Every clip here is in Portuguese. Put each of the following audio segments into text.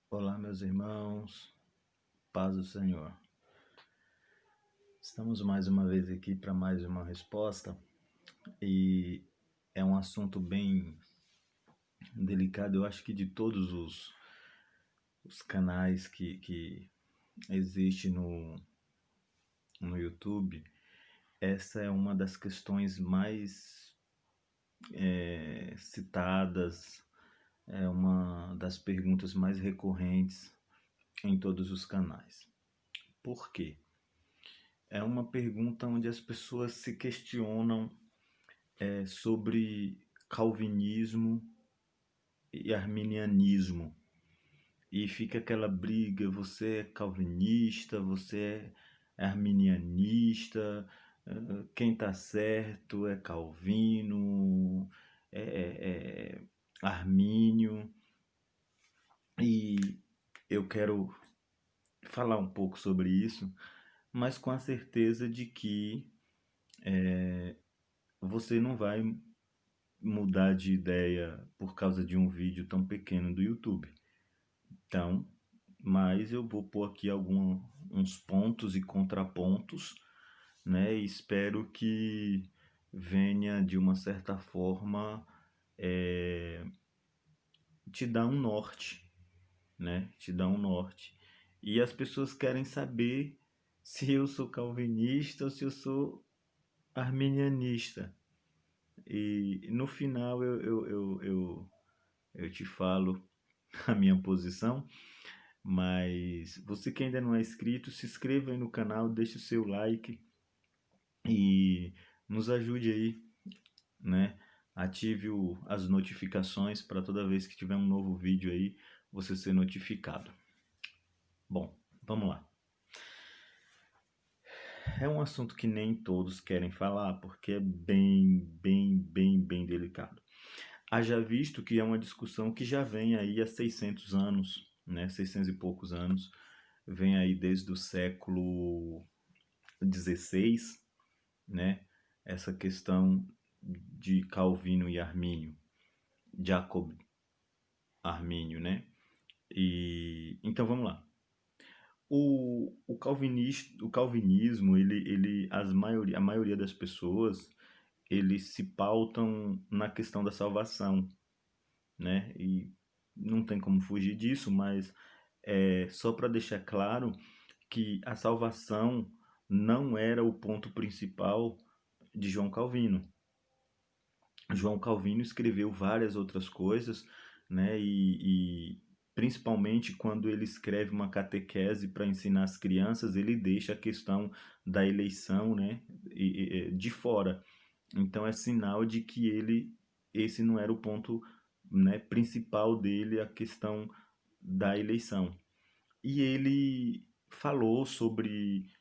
Olá, meus irmãos, paz do Senhor. Estamos mais uma vez aqui para mais uma resposta e é um assunto bem delicado. Eu acho que de todos os canais que existe no YouTube, essa é uma das questões mais citadas, é uma das perguntas mais recorrentes em todos os canais. Por quê? É uma pergunta onde as pessoas se questionam sobre calvinismo e arminianismo. E fica aquela briga, você é calvinista, você é arminianista, quem está certo é Calvino, é Armínio. E eu quero falar um pouco sobre isso, mas com a certeza de que você não vai mudar de ideia por causa de um vídeo tão pequeno do YouTube. Então, mas eu vou pôr aqui uns pontos e contrapontos, né? E espero que venha de uma certa forma te dar um norte, né? Te dar um norte. E as pessoas querem saber se eu sou calvinista ou se eu sou arminianista. E no final eu te falo a minha posição, mas você que ainda não é inscrito, se inscreva aí no canal, deixe o seu like e nos ajude aí, né? Ative as notificações para toda vez que tiver um novo vídeo aí, você ser notificado. Bom, vamos lá. É um assunto que nem todos querem falar, porque é bem delicado. Haja visto que é uma discussão que já vem aí há 600 anos, né? 600 e poucos anos, vem aí desde o século XVI, né? Essa questão de Calvino e Armínio, Jacob Armínio, né? E então vamos lá. O calvinismo, a maioria das pessoas, eles se pautam na questão da salvação, né? E não tem como fugir disso, mas só para deixar claro que a salvação não era o ponto principal de João Calvino. João Calvino escreveu várias outras coisas, né? E principalmente quando ele escreve uma catequese para ensinar as crianças, ele deixa a questão da eleição, né? De fora. Então é sinal de que esse não era o ponto, né, principal dele, a questão da eleição. E ele falou sobre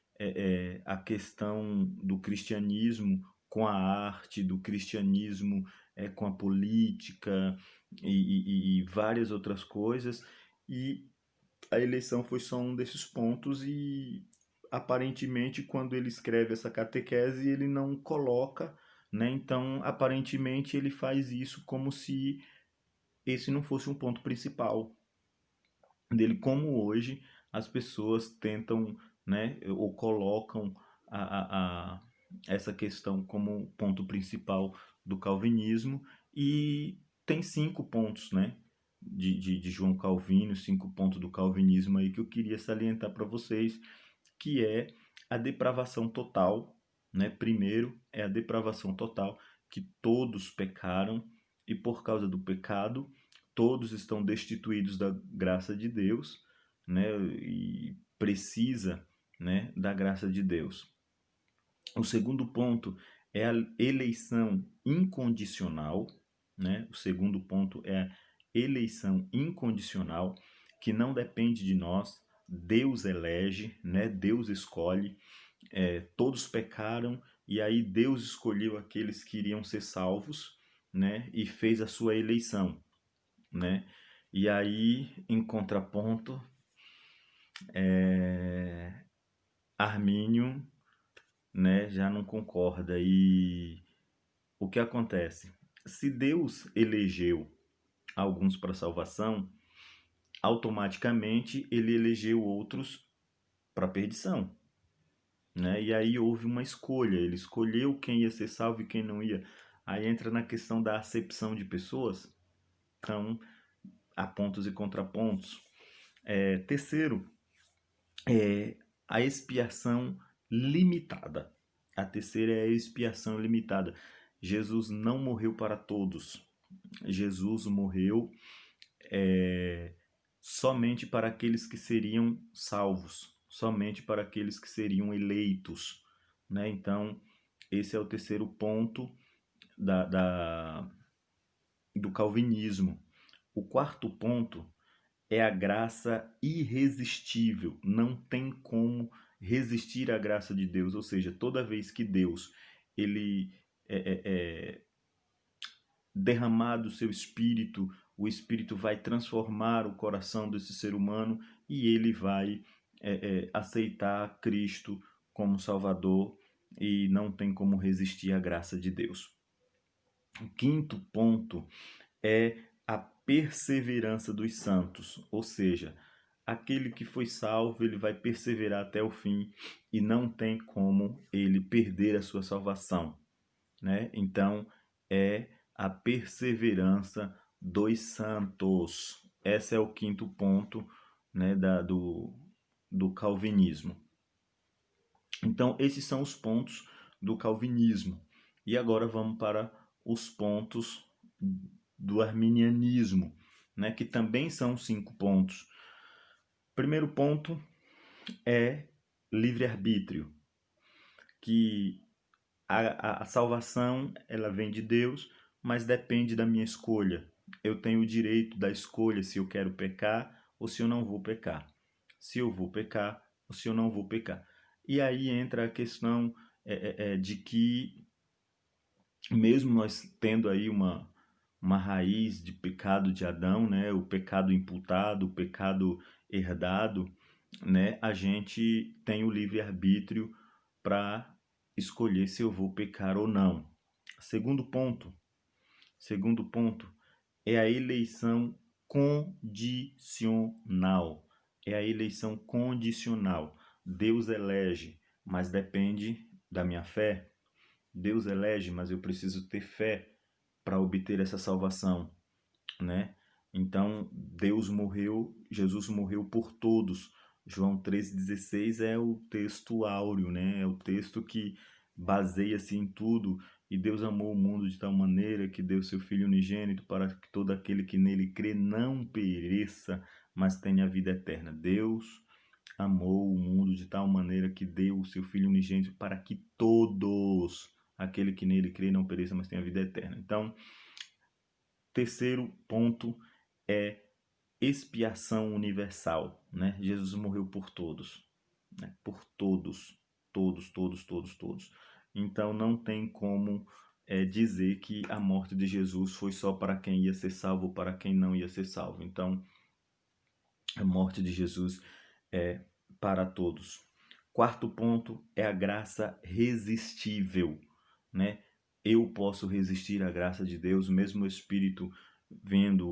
a questão do cristianismo com a arte, do cristianismo com a política e várias outras coisas. E a eleição foi só um desses pontos e aparentemente quando ele escreve essa catequese ele não coloca, né? Então aparentemente ele faz isso como se esse não fosse um ponto principal dele, como hoje as pessoas tentam, né, ou colocam a, a, a, essa questão como ponto principal do calvinismo, e tem 5 pontos, né, de João Calvino, 5 pontos do calvinismo aí que eu queria salientar para vocês, que é a depravação total, né? Primeiro é a depravação total, que todos pecaram e por causa do pecado todos estão destituídos da graça de Deus, né? E precisa, né, da graça de Deus. O segundo ponto é a eleição incondicional, né? O segundo ponto é a eleição incondicional, que não depende de nós, Deus elege, né? Deus escolhe, todos pecaram e aí Deus escolheu aqueles que iriam ser salvos, né? E fez a sua eleição, né? E aí, em contraponto, Armínio, né, já não concorda. E o que acontece? Se Deus elegeu alguns para salvação, automaticamente ele elegeu outros para perdição, né? E aí houve uma escolha, ele escolheu quem ia ser salvo e quem não ia. Aí entra na questão da acepção de pessoas. Então, há pontos e contrapontos. Terceiro, a expiação limitada. A terceira é a expiação limitada. Jesus não morreu para todos. Jesus morreu somente para aqueles que seriam salvos, somente para aqueles que seriam eleitos, né? Então, esse é o terceiro ponto da do calvinismo. O quarto ponto é a graça irresistível. Não tem como resistir à graça de Deus. Ou seja, toda vez que Deus ele derramar do seu espírito, o espírito vai transformar o coração desse ser humano e ele vai aceitar Cristo como Salvador e não tem como resistir à graça de Deus. O quinto ponto é a perseverança dos santos, ou seja, aquele que foi salvo, ele vai perseverar até o fim e não tem como ele perder a sua salvação, né? Então, é a perseverança dos santos. Esse é o quinto ponto, né, do calvinismo. Então, esses são os pontos do calvinismo. E agora vamos para os pontos do arminianismo, né, que também são 5 pontos. Primeiro ponto é livre-arbítrio, que a salvação ela vem de Deus, mas depende da minha escolha. Eu tenho o direito da escolha se eu quero pecar ou se eu não vou pecar. Se eu vou pecar ou se eu não vou pecar. E aí entra a questão de que, mesmo nós tendo aí uma raiz de pecado de Adão, né, o pecado imputado, o pecado herdado, né, a gente tem o livre-arbítrio para escolher se eu vou pecar ou não. Segundo ponto, segundo ponto é a eleição condicional. É a eleição condicional. Deus elege, mas depende da minha fé. Deus elege, mas eu preciso ter fé para obter essa salvação, né? Então, Deus morreu, Jesus morreu por todos. João 13,16 é o texto áureo, né? É o texto que baseia-se em tudo. E Deus amou o mundo de tal maneira que deu seu Filho unigênito para que todo aquele que nele crê não pereça, mas tenha vida eterna. Deus amou o mundo de tal maneira que deu o seu Filho unigênito para que todos, aquele que nele crê, não pereça, mas tenha vida eterna. Então, terceiro ponto é expiação universal, né? Jesus morreu por todos, né? Por todos, todos, todos, todos, todos. Então não tem como dizer que a morte de Jesus foi só para quem ia ser salvo ou para quem não ia ser salvo. Então a morte de Jesus é para todos. Quarto ponto é a graça resistível, né? Eu posso resistir à graça de Deus, mesmo o Espírito vendo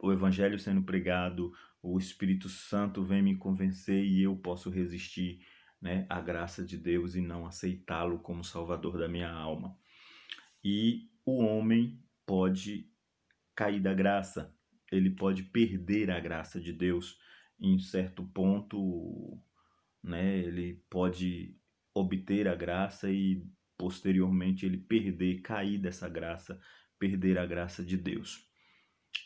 o Evangelho sendo pregado, o Espírito Santo vem me convencer e eu posso resistir, né, à graça de Deus e não aceitá-lo como Salvador da minha alma. E o homem pode cair da graça, ele pode perder a graça de Deus em certo ponto, né? Ele pode obter a graça e posteriormente ele perder, cair dessa graça, perder a graça de Deus,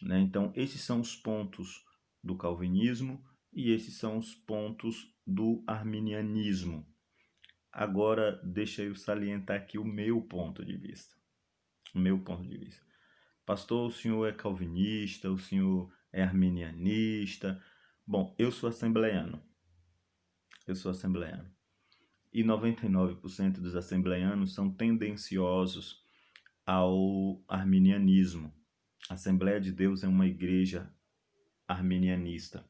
né? Então, esses são os pontos do calvinismo e esses são os pontos do arminianismo. Agora, deixa eu salientar aqui o meu ponto de vista. O meu ponto de vista. Pastor, o senhor é calvinista, o senhor é arminianista. Bom, eu sou assembleiano. Eu sou assembleiano. E 99% dos assembleianos são tendenciosos ao arminianismo. A Assembleia de Deus é uma igreja arminianista.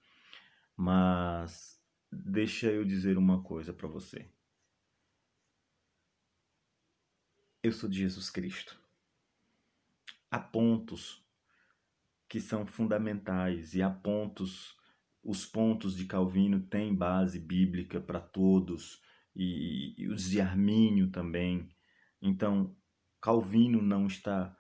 Mas deixa eu dizer uma coisa para você. Eu sou de Jesus Cristo. Há pontos que são fundamentais, e há pontos, os pontos de Calvino têm base bíblica para todos, e os de Armínio também. Então, Calvino não está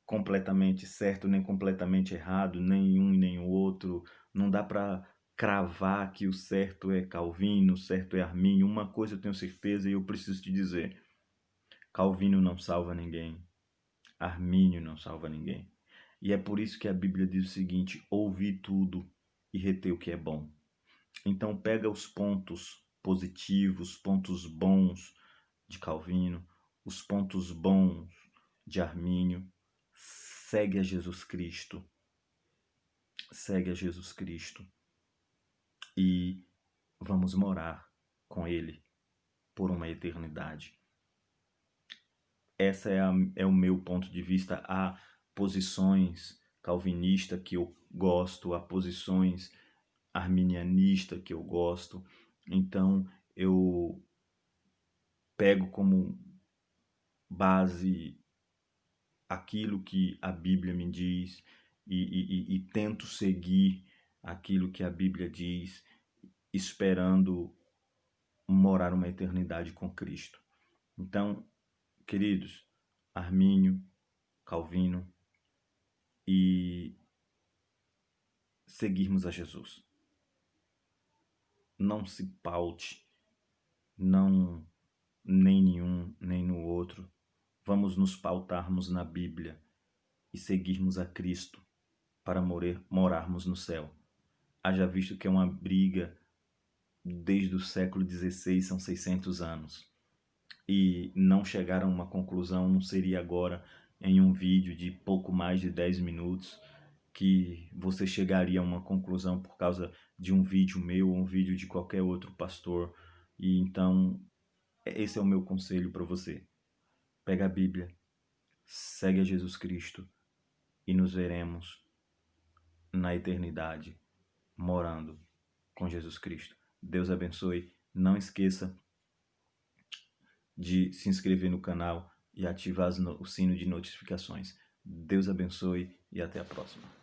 completamente certo nem completamente errado, nem um e nem o outro. Não dá para cravar que o certo é Calvino, o certo é Armínio. Uma coisa eu tenho certeza e eu preciso te dizer: Calvino não salva ninguém, Armínio não salva ninguém. E é por isso que a Bíblia diz o seguinte: ouvi tudo e retei o que é bom. Então pega os pontos positivos, pontos bons de Calvino, os pontos bons de Armínio, segue a Jesus Cristo, segue a Jesus Cristo e vamos morar com Ele por uma eternidade. Essa é o meu ponto de vista. Há posições calvinistas que eu gosto, há posições arminianistas que eu gosto. Então eu pego como base aquilo que a Bíblia me diz e tento seguir aquilo que a Bíblia diz, esperando morar uma eternidade com Cristo. Então, queridos, Armínio, Calvino, e seguirmos a Jesus. Não se paute, não nem nenhum, nem no outro. Vamos nos pautarmos na Bíblia e seguirmos a Cristo para morarmos no céu. Haja visto que é uma briga desde o século XVI, são 600 anos. E não chegar a uma conclusão não seria agora em um vídeo de pouco mais de 10 minutos que você chegaria a uma conclusão por causa de um vídeo meu ou um vídeo de qualquer outro pastor. E então, esse é o meu conselho para você. Pega a Bíblia, segue a Jesus Cristo e nos veremos na eternidade morando com Jesus Cristo. Deus abençoe. Não esqueça de se inscrever no canal e ativar o sino de notificações. Deus abençoe e até a próxima.